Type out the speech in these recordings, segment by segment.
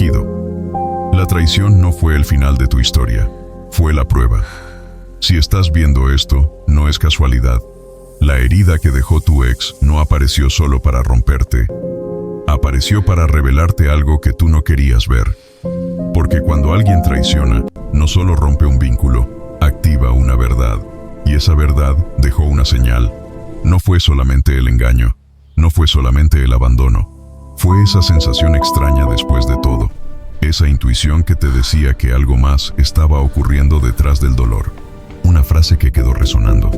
elegido. La traición no fue el final de tu historia, fue la prueba. Si estás viendo esto, no es casualidad. La herida que dejó tu ex no apareció solo para romperte. Apareció para revelarte algo que tú no querías ver. Porque cuando alguien traiciona, no solo rompe un vínculo, activa una verdad. Y esa verdad dejó una señal. No fue solamente el engaño, no fue solamente el abandono. Fue esa sensación extraña después de todo. Esa intuición que te decía que algo más estaba ocurriendo detrás del dolor. Una frase que quedó resonando.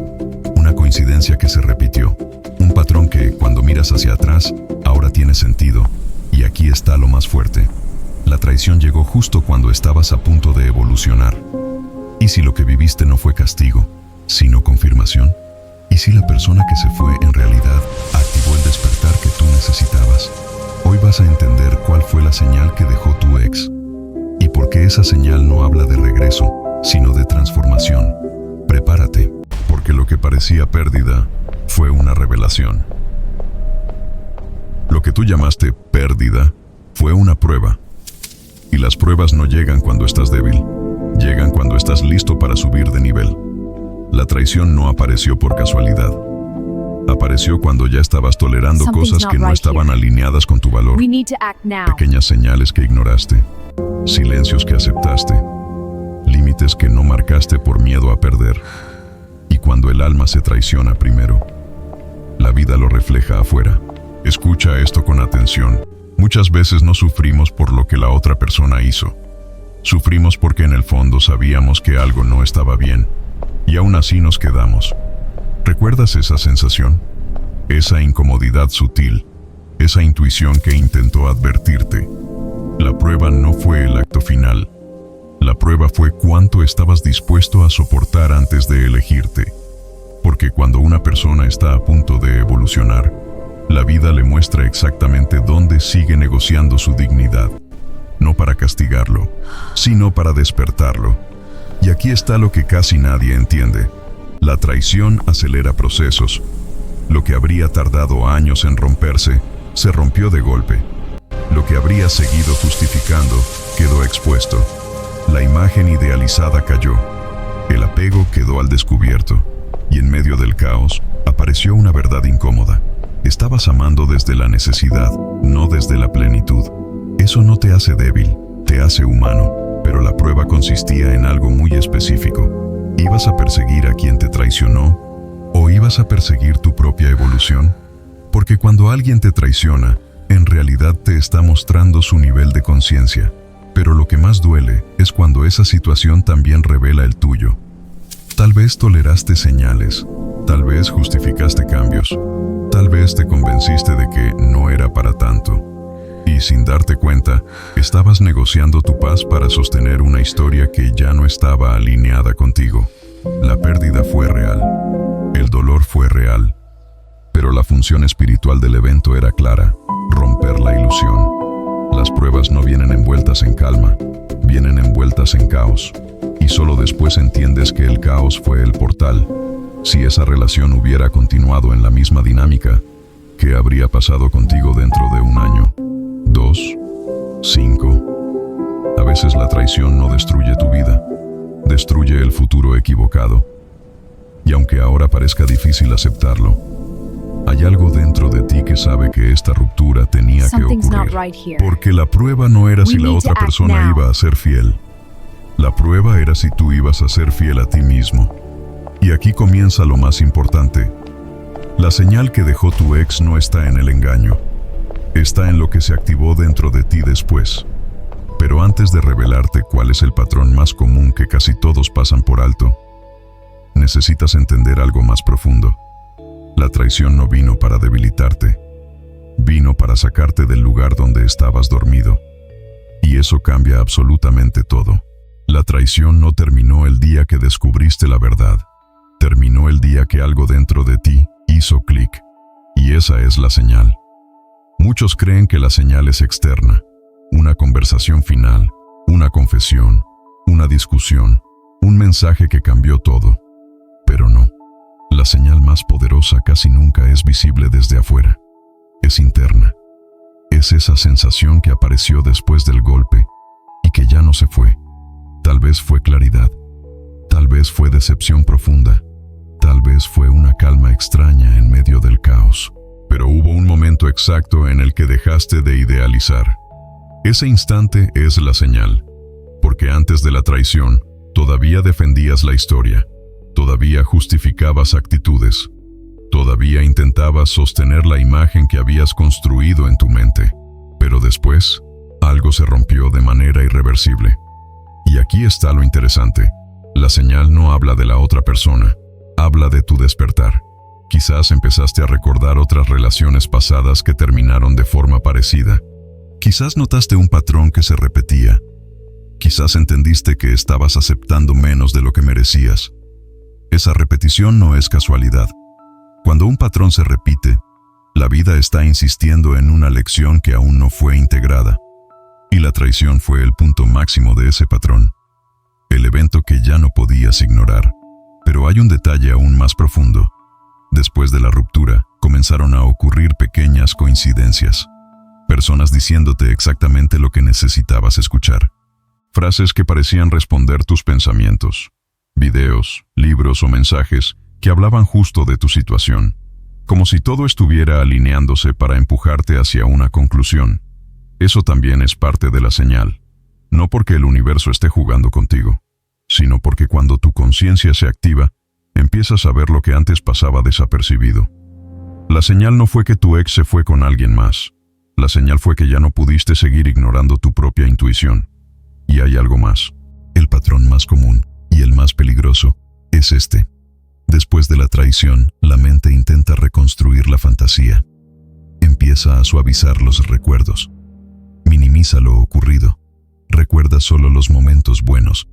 Una coincidencia que se repitió. Un patrón que, cuando miras hacia atrás, ahora tiene sentido. Y aquí está lo más fuerte. La traición llegó justo cuando estabas a punto de evolucionar. ¿Y si lo que viviste no fue castigo, sino confirmación? ¿Y si la persona que se fue en realidad activó el despertar que tú necesitabas? Hoy vas a entender cuál fue la señal que dejó tu ex. Y por qué esa señal no habla de regreso, sino de transformación. Prepárate, porque lo que parecía pérdida fue una revelación. Lo que tú llamaste pérdida fue una prueba. Y las pruebas no llegan cuando estás débil, llegan cuando estás listo para subir de nivel. La traición no apareció por casualidad. Apareció cuando ya estabas tolerando cosas que no estaban alineadas con tu valor. Pequeñas señales que ignoraste, silencios que aceptaste, límites que no marcaste por miedo a perder. Y cuando el alma se traiciona primero, la vida lo refleja afuera. Escucha esto con atención. Muchas veces no sufrimos por lo que la otra persona hizo. Sufrimos porque en el fondo sabíamos que algo no estaba bien. Y aún así nos quedamos. ¿Recuerdas esa sensación? Esa incomodidad sutil, esa intuición que intentó advertirte. La prueba no fue el acto final. La prueba fue cuánto estabas dispuesto a soportar antes de elegirte. Porque cuando una persona está a punto de evolucionar, la vida le muestra exactamente dónde sigue negociando su dignidad. No para castigarlo, sino para despertarlo. Y aquí está lo que casi nadie entiende. La traición acelera procesos. Lo que habría tardado años en romperse, se rompió de golpe. Lo que habría seguido justificando, quedó expuesto. La imagen idealizada cayó. El apego quedó al descubierto. Y en medio del caos, apareció una verdad incómoda. Estabas amando desde la necesidad, no desde la plenitud. Eso no te hace débil, te hace humano. Pero la prueba consistía en algo muy específico. ¿Ibas a perseguir a quien te traicionó? ¿O ibas a perseguir tu propia evolución? Porque cuando alguien te traiciona, en realidad te está mostrando su nivel de conciencia. Pero lo que más duele es cuando esa situación también revela el tuyo. Tal vez toleraste señales, tal vez justificaste cambios, tal vez te convenciste de que no era para tanto. Y sin darte cuenta, estabas negociando tu paz para sostener una historia que ya no estaba alineada contigo. La pérdida fue real, el dolor fue real, pero la función espiritual del evento era clara: romper la ilusión. Las pruebas no vienen envueltas en calma, vienen envueltas en caos. Y solo después entiendes que el caos fue el portal. Si esa relación hubiera continuado en la misma dinámica, ¿qué habría pasado contigo dentro de un año? 2, 5. A veces la traición no destruye tu vida, destruye el futuro equivocado. Y aunque ahora parezca difícil aceptarlo, hay algo dentro de ti que sabe que esta ruptura tenía que ocurrir. Porque la prueba no era si la otra persona iba a ser fiel. La prueba era si tú ibas a ser fiel a ti mismo. Y aquí comienza lo más importante. La señal que dejó tu ex no está en el engaño. Está en lo que se activó dentro de ti después. Pero antes de revelarte cuál es el patrón más común que casi todos pasan por alto, necesitas entender algo más profundo. La traición no vino para debilitarte. Vino para sacarte del lugar donde estabas dormido. Y eso cambia absolutamente todo. La traición no terminó el día que descubriste la verdad. Terminó el día que algo dentro de ti hizo clic. Y esa es la señal. Muchos creen que la señal es externa. Una conversación final, una confesión, una discusión, un mensaje que cambió todo. Pero no. La señal más poderosa casi nunca es visible desde afuera. Es interna. Es esa sensación que apareció después del golpe y que ya no se fue. Tal vez fue claridad, tal vez fue decepción profunda, tal vez fue una calma extraña en medio del caos. Pero hubo un momento exacto en el que dejaste de idealizar. Ese instante es la señal, porque antes de la traición, todavía defendías la historia, todavía justificabas actitudes, todavía intentabas sostener la imagen que habías construido en tu mente. Pero después, algo se rompió de manera irreversible. Y aquí está lo interesante. La señal no habla de la otra persona, habla de tu despertar. Quizás empezaste a recordar otras relaciones pasadas que terminaron de forma parecida. Quizás notaste un patrón que se repetía. Quizás entendiste que estabas aceptando menos de lo que merecías. Esa repetición no es casualidad. Cuando un patrón se repite, la vida está insistiendo en una lección que aún no fue integrada. Y la traición fue el punto máximo de ese patrón. El evento que ya no podías ignorar. Pero hay un detalle aún más profundo. Después de la ruptura, comenzaron a ocurrir pequeñas coincidencias. Personas diciéndote exactamente lo que necesitabas escuchar. Frases que parecían responder tus pensamientos. Videos, libros o mensajes que hablaban justo de tu situación. Como si todo estuviera alineándose para empujarte hacia una conclusión. Eso también es parte de la señal. No porque el universo esté jugando contigo, sino porque cuando tu conciencia se activa, empiezas a ver lo que antes pasaba desapercibido. La señal no fue que tu ex se fue con alguien más. La señal fue que ya no pudiste seguir ignorando tu propia intuición. Y hay algo más. El patrón más común, y el más peligroso, es este. Después de la traición, la mente intenta reconstruir la fantasía. Empieza a suavizar los recuerdos. Minimiza lo ocurrido. Recuerda solo los momentos buenos.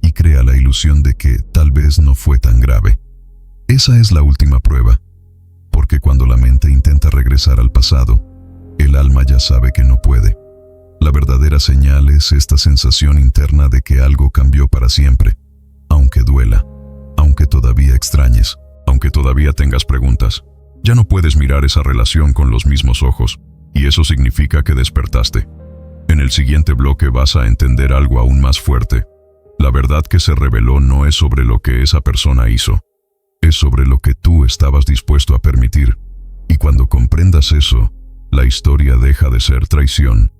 Y crea la ilusión de que tal vez no fue tan grave. Esa es la última prueba. Porque cuando la mente intenta regresar al pasado, el alma ya sabe que no puede. La verdadera señal es esta sensación interna de que algo cambió para siempre. Aunque duela, aunque todavía extrañes, aunque todavía tengas preguntas, ya no puedes mirar esa relación con los mismos ojos, y eso significa que despertaste. En el siguiente bloque vas a entender algo aún más fuerte. La verdad que se reveló no es sobre lo que esa persona hizo, es sobre lo que tú estabas dispuesto a permitir. Y cuando comprendas eso, la historia deja de ser traición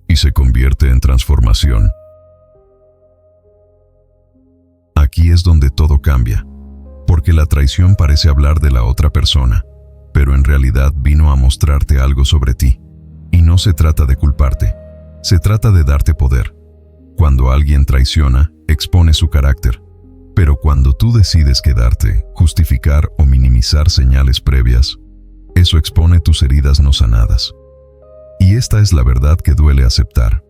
y se convierte en transformación. Aquí es donde todo cambia, porque la traición parece hablar de la otra persona, pero en realidad vino a mostrarte algo sobre ti. Y no se trata de culparte, se trata de darte poder. Cuando alguien traiciona, expone su carácter. Pero cuando tú decides quedarte, justificar o minimizar señales previas, eso expone tus heridas no sanadas. Y esta es la verdad que duele aceptar.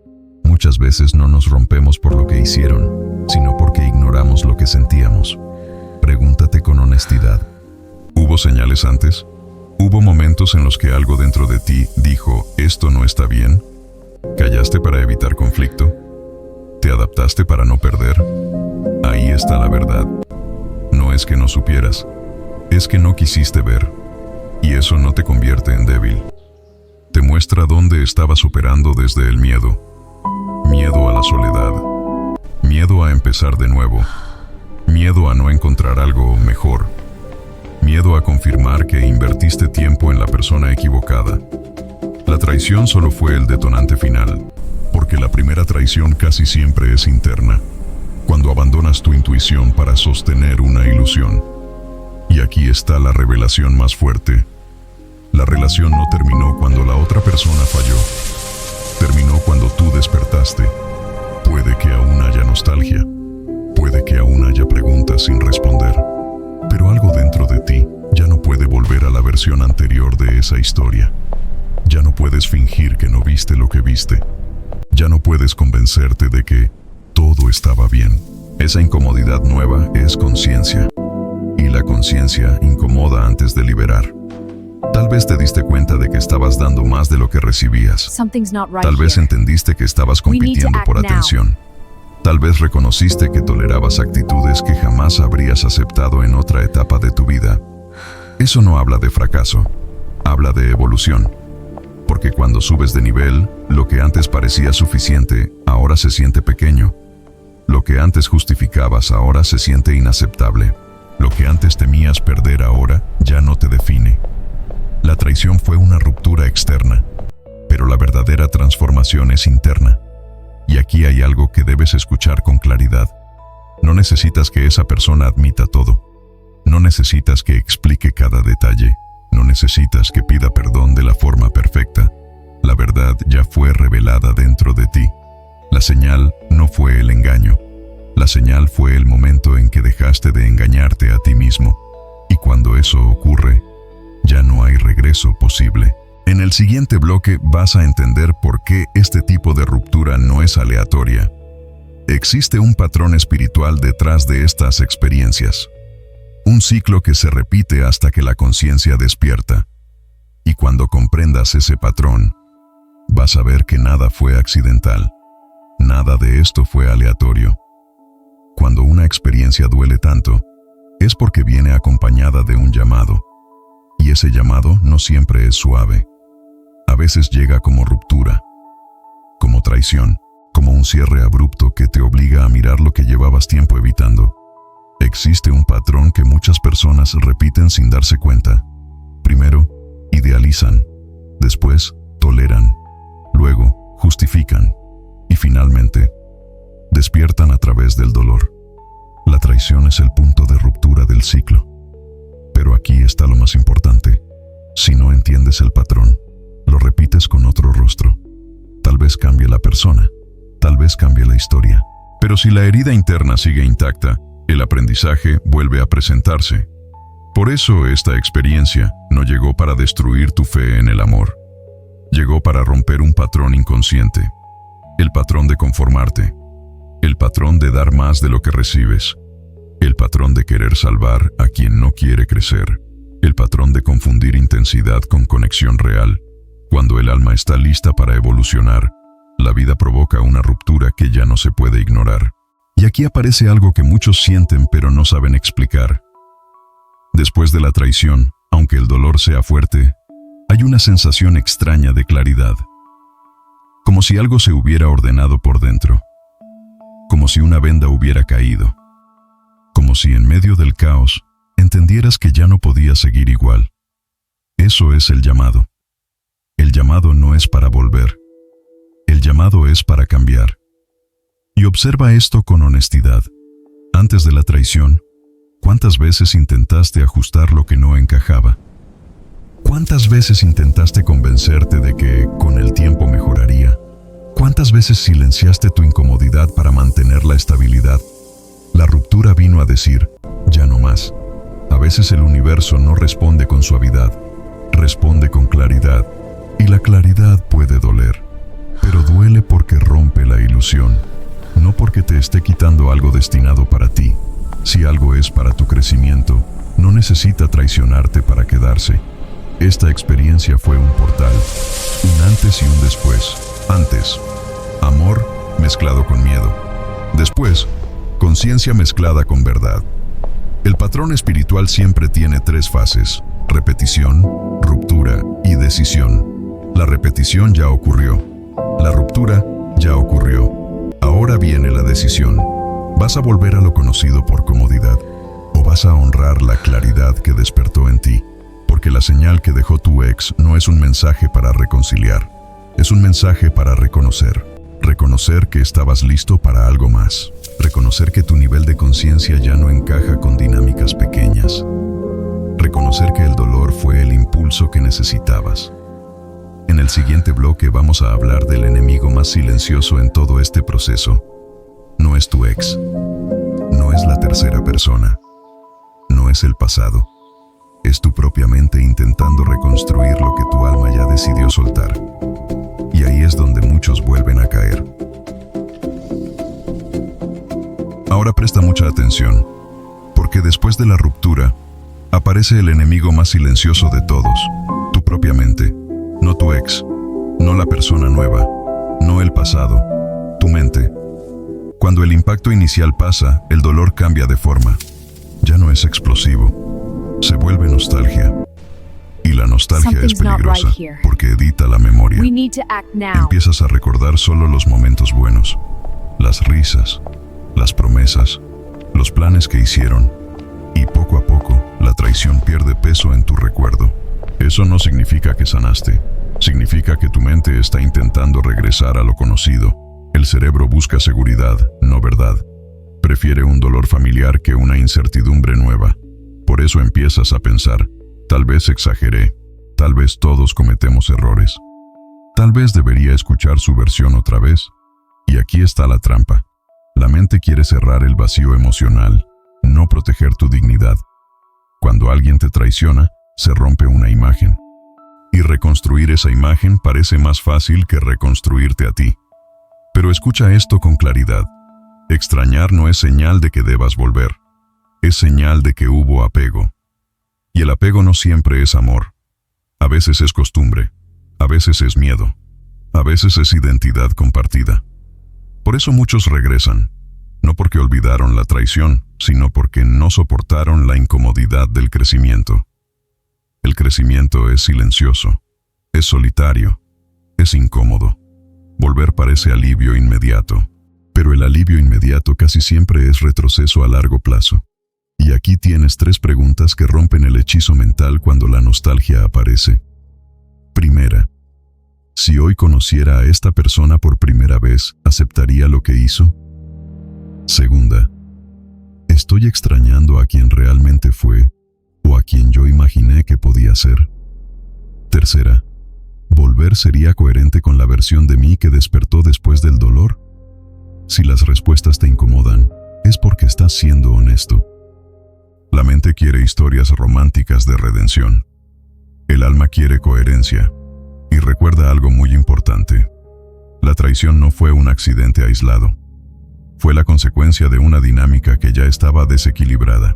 Muchas veces no nos rompemos por lo que hicieron, sino porque ignoramos lo que sentíamos. Pregúntate con honestidad. ¿Hubo señales antes? ¿Hubo momentos en los que algo dentro de ti dijo, esto no está bien? ¿Callaste para evitar conflicto? ¿Te adaptaste para no perder? Ahí está la verdad. No es que no supieras, es que no quisiste ver. Y eso no te convierte en débil. Te muestra dónde estabas operando desde el miedo. Miedo a la soledad. Miedo a empezar de nuevo. Miedo a no encontrar algo mejor. Miedo a confirmar que invertiste tiempo en la persona equivocada. La traición solo fue el detonante final, porque la primera traición casi siempre es interna, cuando abandonas tu intuición para sostener una ilusión. Y aquí está la revelación más fuerte. La relación no terminó cuando la otra persona falló. Terminó cuando tú despertaste. Puede que aún haya nostalgia. Puede que aún haya preguntas sin responder. Pero algo dentro de ti ya no puede volver a la versión anterior de esa historia. Ya no puedes fingir que no viste lo que viste. Ya no puedes convencerte de que todo estaba bien. Esa incomodidad nueva es conciencia. Y la conciencia incomoda antes de liberar. Tal vez te diste cuenta de que estabas dando más de lo que recibías. Tal vez entendiste que estabas compitiendo por atención. Tal vez reconociste que tolerabas actitudes que jamás habrías aceptado en otra etapa de tu vida. Eso no habla de fracaso, habla de evolución. Porque cuando subes de nivel, lo que antes parecía suficiente, ahora se siente pequeño. Lo que antes justificabas ahora se siente inaceptable. Lo que antes temías perder ahora ya no te define. La traición fue una ruptura externa, pero la verdadera transformación es interna. Y aquí hay algo que debes escuchar con claridad. No necesitas que esa persona admita todo. No necesitas que explique cada detalle. No necesitas que pida perdón de la forma perfecta. La verdad ya fue revelada dentro de ti. La señal no fue el engaño. La señal fue el momento en que dejaste de engañarte a ti mismo. Y cuando eso ocurre, ya no hay regreso posible. En el siguiente bloque vas a entender por qué este tipo de ruptura no es aleatoria. Existe un patrón espiritual detrás de estas experiencias. Un ciclo que se repite hasta que la conciencia despierta. Y cuando comprendas ese patrón, vas a ver que nada fue accidental. Nada de esto fue aleatorio. Cuando una experiencia duele tanto, es porque viene acompañada de un llamado. Y ese llamado no siempre es suave. A veces llega como ruptura, como traición, como un cierre abrupto que te obliga a mirar lo que llevabas tiempo evitando. Existe un patrón que muchas personas repiten sin darse cuenta. Primero, idealizan. Después, toleran. Luego, justifican. Y finalmente, despiertan a través del dolor. La traición es el punto de ruptura del ciclo. Pero aquí está lo más importante. Si no entiendes el patrón, lo repites con otro rostro. Tal vez cambie la persona, tal vez cambie la historia. Pero si la herida interna sigue intacta, el aprendizaje vuelve a presentarse. Por eso esta experiencia no llegó para destruir tu fe en el amor. Llegó para romper un patrón inconsciente. El patrón de conformarte. El patrón de dar más de lo que recibes. El patrón de querer salvar a quien no quiere crecer. El patrón de confundir intensidad con conexión real. Cuando el alma está lista para evolucionar, la vida provoca una ruptura que ya no se puede ignorar. Y aquí aparece algo que muchos sienten pero no saben explicar. Después de la traición, aunque el dolor sea fuerte, hay una sensación extraña de claridad. Como si algo se hubiera ordenado por dentro. Como si una venda hubiera caído. Como si en medio del caos entendieras que ya no podías seguir igual. Eso es el llamado. El llamado no es para volver. El llamado es para cambiar. Y observa esto con honestidad. Antes de la traición, ¿cuántas veces intentaste ajustar lo que no encajaba? ¿Cuántas veces intentaste convencerte de que con el tiempo mejoraría? ¿Cuántas veces silenciaste tu incomodidad para mantener la estabilidad? La ruptura vino a decir, ya no más. A veces el universo no responde con suavidad, responde con claridad. Y la claridad puede doler, pero duele porque rompe la ilusión. No porque te esté quitando algo destinado para ti. Si algo es para tu crecimiento, no necesita traicionarte para quedarse. Esta experiencia fue un portal, un antes y un después. Antes, amor mezclado con miedo. Después, conciencia mezclada con verdad. El patrón espiritual siempre tiene 3 fases: repetición, ruptura y decisión. La repetición ya ocurrió. La ruptura ya ocurrió. Ahora viene la decisión. ¿Vas a volver a lo conocido por comodidad? ¿O vas a honrar la claridad que despertó en ti? Porque la señal que dejó tu ex no es un mensaje para reconciliar. Es un mensaje para reconocer. Reconocer que estabas listo para algo más. Reconocer que tu nivel de conciencia ya no encaja con dinámicas pequeñas. Reconocer que el dolor fue el impulso que necesitabas. En el siguiente bloque vamos a hablar del enemigo más silencioso en todo este proceso. No es tu ex. No es la tercera persona. No es el pasado. Es tu propia mente intentando reconstruir lo que tu alma ya decidió soltar. Y ahí es donde muchos vuelven a caer. Ahora presta mucha atención, porque después de la ruptura, aparece el enemigo más silencioso de todos, tu propia mente. No tu ex, no la persona nueva, no el pasado, tu mente. Cuando el impacto inicial pasa, el dolor cambia de forma. Ya no es explosivo, se vuelve nostalgia. Y la nostalgia es Something's not peligrosa right here. porque edita la memoria. We need to act now. Empiezas a recordar solo los momentos buenos, las risas, las promesas, los planes que hicieron, y poco a poco la traición pierde peso en tu recuerdo. Eso no significa que sanaste, significa que tu mente está intentando regresar a lo conocido. El cerebro busca seguridad, no verdad. Prefiere un dolor familiar que una incertidumbre nueva. Por eso empiezas a pensar, tal vez exageré, tal vez todos cometemos errores. Tal vez debería escuchar su versión otra vez. Y aquí está la trampa. La mente quiere cerrar el vacío emocional, no proteger tu dignidad. Cuando alguien te traiciona, se rompe una imagen. Y reconstruir esa imagen parece más fácil que reconstruirte a ti. Pero escucha esto con claridad. Extrañar no es señal de que debas volver. Es señal de que hubo apego. Y el apego no siempre es amor. A veces es costumbre, a veces es miedo, a veces es identidad compartida. Por eso muchos regresan, no porque olvidaron la traición, sino porque no soportaron la incomodidad del crecimiento. El crecimiento es silencioso, es solitario, es incómodo. Volver parece alivio inmediato, pero el alivio inmediato casi siempre es retroceso a largo plazo. Y aquí tienes 3 preguntas que rompen el hechizo mental cuando la nostalgia aparece. Primera, si hoy conociera a esta persona por primera vez, ¿aceptaría lo que hizo? Segunda, ¿estoy extrañando a quien realmente fue o a quien yo imaginé que podía ser? Tercera, ¿volver sería coherente con la versión de mí que despertó después del dolor? Si las respuestas te incomodan, es porque estás siendo honesto. La mente quiere historias románticas de redención. El alma quiere coherencia. Y recuerda algo muy importante. La traición no fue un accidente aislado. Fue la consecuencia de una dinámica que ya estaba desequilibrada.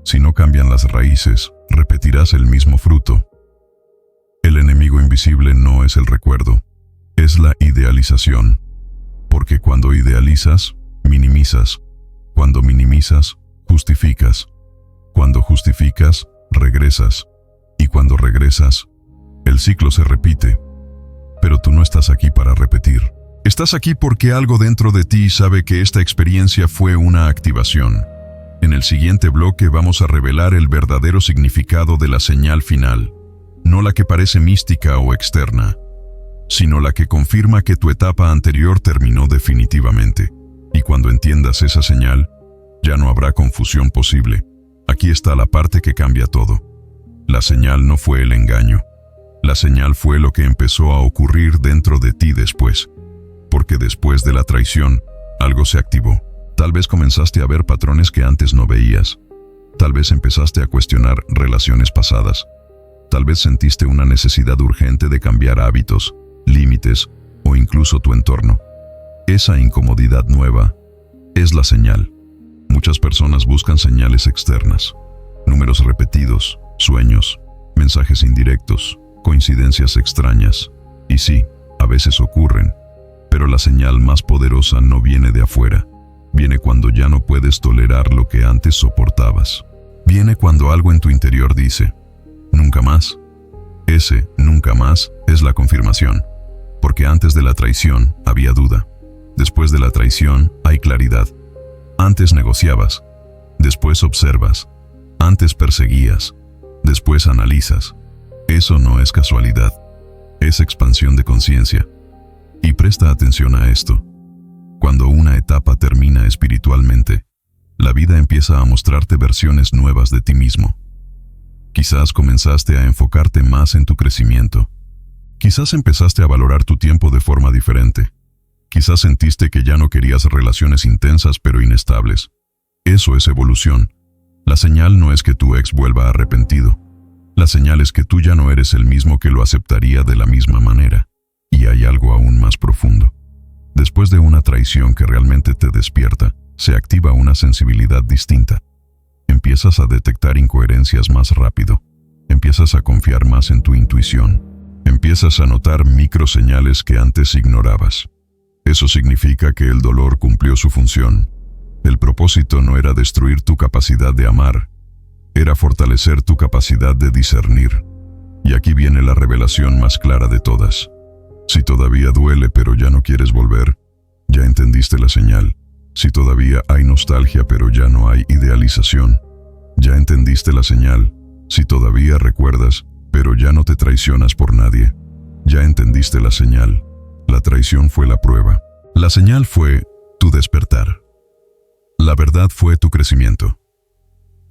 Si no cambian las raíces, repetirás el mismo fruto. El enemigo invisible no es el recuerdo, es la idealización. Porque cuando idealizas, minimizas. Cuando minimizas, justificas. Cuando justificas, regresas. Y cuando regresas, el ciclo se repite. Pero tú no estás aquí para repetir. Estás aquí porque algo dentro de ti sabe que esta experiencia fue una activación. En el siguiente bloque vamos a revelar el verdadero significado de la señal final. No la que parece mística o externa, sino la que confirma que tu etapa anterior terminó definitivamente. Y cuando entiendas esa señal, ya no habrá confusión posible. Aquí está la parte que cambia todo. La señal no fue el engaño. La señal fue lo que empezó a ocurrir dentro de ti después. Porque después de la traición, algo se activó. Tal vez comenzaste a ver patrones que antes no veías. Tal vez empezaste a cuestionar relaciones pasadas. Tal vez sentiste una necesidad urgente de cambiar hábitos, límites o incluso tu entorno. Esa incomodidad nueva es la señal. Muchas personas buscan señales externas. Números repetidos, sueños, mensajes indirectos, coincidencias extrañas. Y sí, a veces ocurren, pero la señal más poderosa no viene de afuera. Viene cuando ya no puedes tolerar lo que antes soportabas. Viene cuando algo en tu interior dice, nunca más. Ese nunca más es la confirmación. Porque antes de la traición había duda. Después de la traición hay claridad. Antes negociabas, después observas. Antes perseguías, después analizas. Eso no es casualidad, es expansión de conciencia. Y presta atención a esto. Cuando una etapa termina espiritualmente, la vida empieza a mostrarte versiones nuevas de ti mismo. Quizás comenzaste a enfocarte más en tu crecimiento. Quizás empezaste a valorar tu tiempo de forma diferente. Quizás sentiste que ya no querías relaciones intensas pero inestables. Eso es evolución. La señal no es que tu ex vuelva arrepentido. La señal es que tú ya no eres el mismo que lo aceptaría de la misma manera. Y hay algo aún más profundo. Después de una traición que realmente te despierta, se activa una sensibilidad distinta. Empiezas a detectar incoherencias más rápido. Empiezas a confiar más en tu intuición. Empiezas a notar microseñales que antes ignorabas. Eso significa que el dolor cumplió su función. El propósito no era destruir tu capacidad de amar, era fortalecer tu capacidad de discernir. Y aquí viene la revelación más clara de todas. Si todavía duele pero ya no quieres volver, ya entendiste la señal. Si todavía hay nostalgia pero ya no hay idealización, ya entendiste la señal. Si todavía recuerdas pero ya no te traicionas por nadie, ya entendiste la señal. La traición fue la prueba. La señal fue tu despertar. La verdad fue tu crecimiento.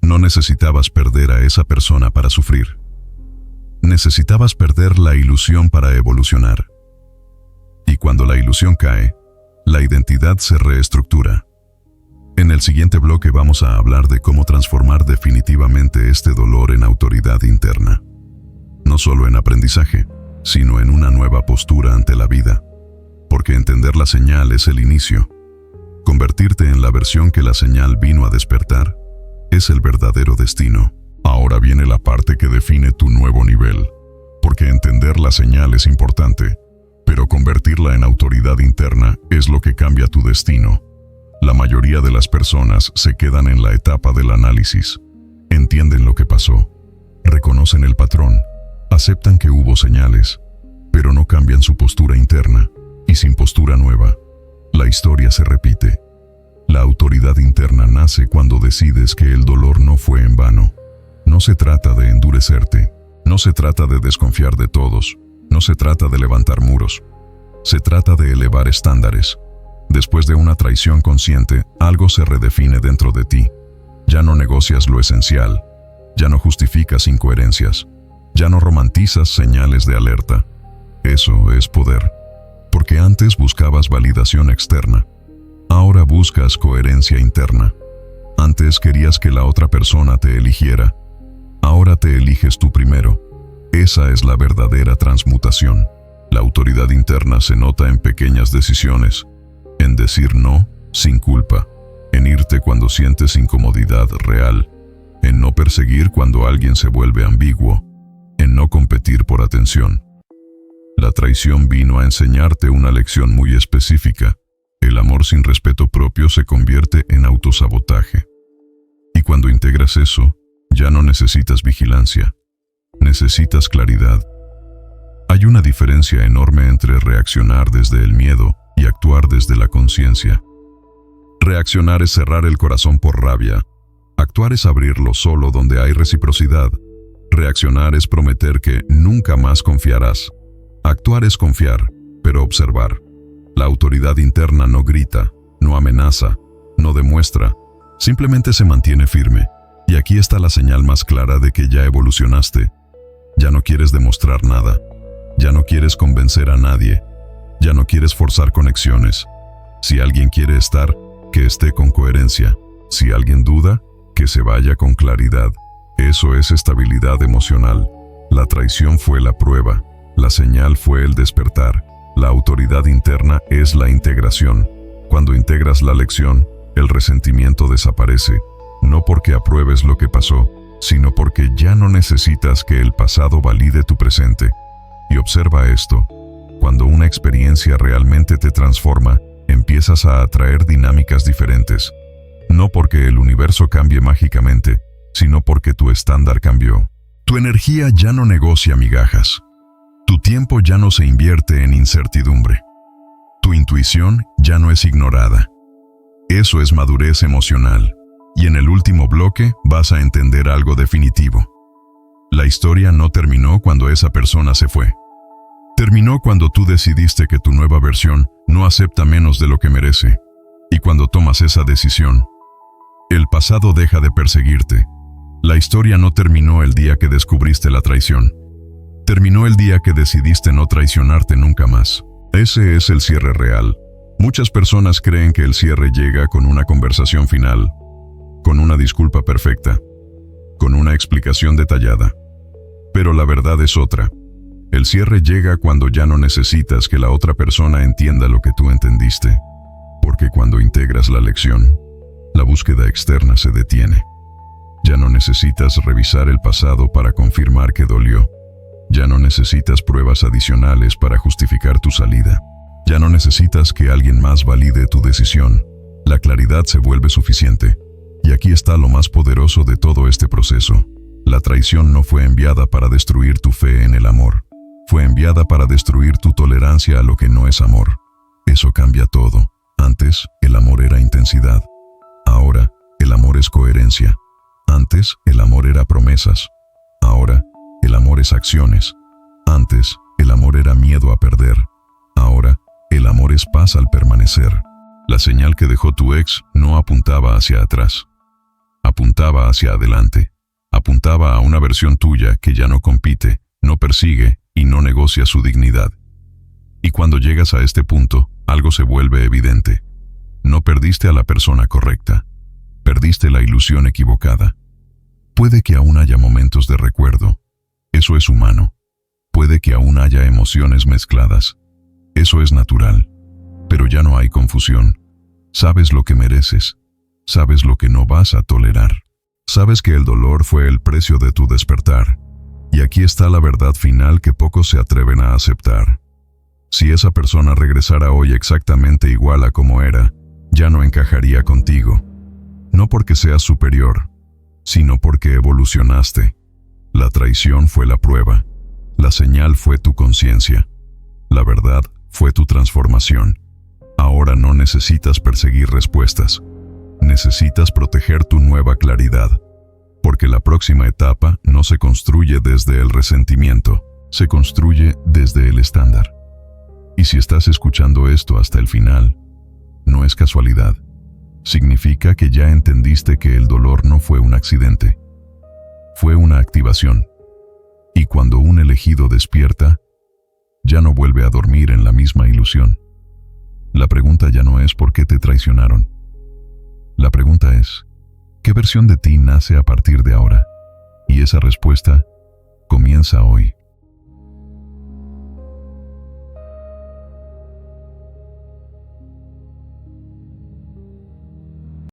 No necesitabas perder a esa persona para sufrir. Necesitabas perder la ilusión para evolucionar. Y cuando la ilusión cae, la identidad se reestructura. En el siguiente bloque vamos a hablar de cómo transformar definitivamente este dolor en autoridad interna. No solo en aprendizaje, sino en una nueva postura ante la vida. Porque entender la señal es el inicio. Convertirte en la versión que la señal vino a despertar es el verdadero destino. Ahora viene la parte que define tu nuevo nivel. Porque entender la señal es importante, pero convertirla en autoridad interna es lo que cambia tu destino. La mayoría de las personas se quedan en la etapa del análisis. Entienden lo que pasó, reconocen el patrón, aceptan que hubo señales, pero no cambian su postura interna, y sin postura nueva, la historia se repite. La autoridad interna nace cuando decides que el dolor no fue en vano. No se trata de endurecerte, no se trata de desconfiar de todos, no se trata de levantar muros. Se trata de elevar estándares. Después de una traición consciente, algo se redefine dentro de ti. Ya no negocias lo esencial, ya no justificas incoherencias, ya no romantizas señales de alerta. Eso es poder. Porque antes buscabas validación externa. Ahora buscas coherencia interna. Antes querías que la otra persona te eligiera. Ahora te eliges tú primero. Esa es la verdadera transmutación. La autoridad interna se nota en pequeñas decisiones. En decir no, sin culpa. En irte cuando sientes incomodidad real. En no perseguir cuando alguien se vuelve ambiguo. En no competir por atención. La traición vino a enseñarte una lección muy específica. El amor sin respeto propio se convierte en autosabotaje. Y cuando integras eso, ya no necesitas vigilancia. Necesitas claridad. Hay una diferencia enorme entre reaccionar desde el miedo y actuar desde la conciencia. Reaccionar es cerrar el corazón por rabia. Actuar es abrirlo solo donde hay reciprocidad. Reaccionar es prometer que nunca más confiarás. Actuar es confiar, pero observar. La autoridad interna no grita, no amenaza, no demuestra, simplemente se mantiene firme. Y aquí está la señal más clara de que ya evolucionaste. Ya no quieres demostrar nada. Ya no quieres convencer a nadie. Ya no quieres forzar conexiones. Si alguien quiere estar, que esté con coherencia. Si alguien duda, que se vaya con claridad. Eso es estabilidad emocional. La traición fue la prueba. La señal fue el despertar. La autoridad interna es la integración. Cuando integras la lección, el resentimiento desaparece. No porque apruebes lo que pasó, sino porque ya no necesitas que el pasado valide tu presente. Y observa esto. Cuando una experiencia realmente te transforma, empiezas a atraer dinámicas diferentes. No porque el universo cambie mágicamente, sino porque tu estándar cambió. Tu energía ya no negocia migajas. Tu tiempo ya no se invierte en incertidumbre. Tu intuición ya no es ignorada. Eso es madurez emocional. Y en el último bloque vas a entender algo definitivo. La historia no terminó cuando esa persona se fue. Terminó cuando tú decidiste que tu nueva versión no acepta menos de lo que merece. Y cuando tomas esa decisión, el pasado deja de perseguirte. La historia no terminó el día que descubriste la traición. Terminó el día que decidiste no traicionarte nunca más. Ese es el cierre real. Muchas personas creen que el cierre llega con una conversación final, con una disculpa perfecta, con una explicación detallada. Pero la verdad es otra. El cierre llega cuando ya no necesitas que la otra persona entienda lo que tú entendiste. Porque cuando integras la lección, la búsqueda externa se detiene. Ya no necesitas revisar el pasado para confirmar que dolió. Ya no necesitas pruebas adicionales para justificar tu salida. Ya no necesitas que alguien más valide tu decisión. La claridad se vuelve suficiente. Y aquí está lo más poderoso de todo este proceso. La traición no fue enviada para destruir tu fe en el amor. Fue enviada para destruir tu tolerancia a lo que no es amor. Eso cambia todo. Antes, el amor era intensidad. Ahora, el amor es coherencia. Antes, el amor era promesas. Ahora, el amor es acciones. Antes, el amor era miedo a perder. Ahora, el amor es paz al permanecer. La señal que dejó tu ex no apuntaba hacia atrás. Apuntaba hacia adelante. Apuntaba a una versión tuya que ya no compite, no persigue y no negocia su dignidad. Y cuando llegas a este punto, algo se vuelve evidente. No perdiste a la persona correcta. Perdiste la ilusión equivocada. Puede que aún haya momentos de recuerdo. Eso es humano. Puede que aún haya emociones mezcladas. Eso es natural. Pero ya no hay confusión. Sabes lo que mereces. Sabes lo que no vas a tolerar. Sabes que el dolor fue el precio de tu despertar. Y aquí está la verdad final que pocos se atreven a aceptar. Si esa persona regresara hoy exactamente igual a como era, ya no encajaría contigo. No porque seas superior, sino porque evolucionaste. La traición fue la prueba. La señal fue tu conciencia. La verdad fue tu transformación. Ahora no necesitas perseguir respuestas. Necesitas proteger tu nueva claridad. Porque la próxima etapa no se construye desde el resentimiento, se construye desde el estándar. Y si estás escuchando esto hasta el final, no es casualidad. Significa que ya entendiste que el dolor no fue un accidente. Fue una activación. Y cuando un elegido despierta, ya no vuelve a dormir en la misma ilusión. La pregunta ya no es por qué te traicionaron. La pregunta es, ¿qué versión de ti nace a partir de ahora? Y esa respuesta comienza hoy.